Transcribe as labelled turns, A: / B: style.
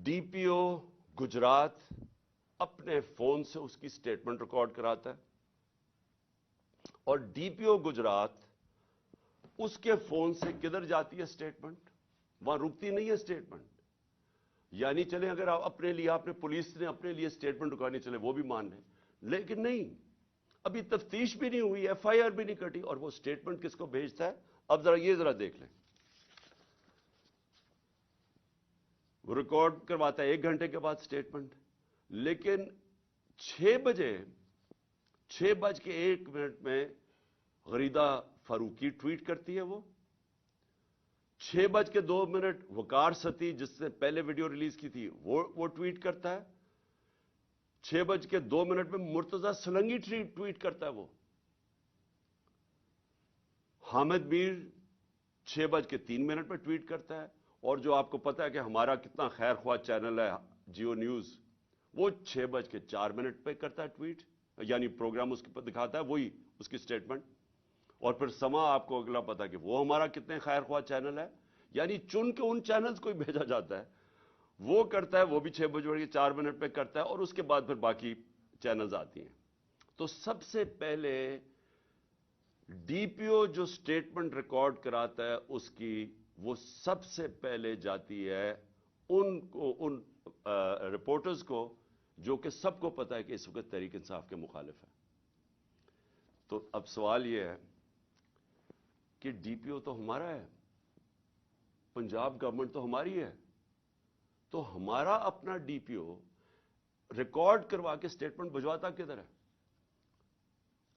A: DPO Gujarat अपने phone से उसकी स्टेटमेंट रिकॉर्ड कराता है और डीपीओ गुजरात उसके फोन से किधर जाती है स्टेटमेंट, वहां रुकती नहीं है स्टेटमेंट। यानी चले अगर आप अपने लिए, आपने पुलिस ने अपने लिए स्टेटमेंट रुकानी चले वो भी मान लें, लेकिन नहीं, अभी तफ्तीश भी नहीं हुई, एफआईआर भी नहीं कटी, और वो स्टेटमेंट किसको भेजता है? अब जरा देख लें। वो रिकॉर्ड करवाता है 1 घंटे के बाद स्टेटमेंट, लेकिन 6:01 में गरीदा फारूकी ट्वीट करती है। वो 6:02 वकार सती जिसने पहले वीडियो रिलीज की थी वो ट्वीट करता है। 6:02 में मुर्तजा सलंगी ट्वीट करता है। वो हामिद मीर 6:03 पर ट्वीट करता है। और जो आपको पता है कि हमारा कितना खैर ख्वाह चैनल है जियो न्यूज, वो 6:04 पे करता है ट्वीट, यानी प्रोग्राम उसके पर दिखाता है वही उसकी स्टेटमेंट। और फिर समा आपको अगला पता कि वो हमारा कितने खैर ख्वाह चैनल है, यानी चुन के उन चैनल्स को ही भेजा जाता है, वो करता है, वो भी 6:04 पे करता है, और उसके बाद फिर बाकी चैनल्स आती हैं। तो सबसे पहले डीपीओ जो स्टेटमेंट रिकॉर्ड कराता है उसकी, वो सबसे पहले जाती है उन रिपोर्टर्स को जो कि सबको पता है कि इस वक्त तहरीक इंसाफ के मुखालिफ है। तो अब सवाल यह है कि डीपीओ तो हमारा है, पंजाब गवर्नमेंट तो हमारी है, तो हमारा अपना डीपीओ रिकॉर्ड करवा के स्टेटमेंट भिजवाता किधर है?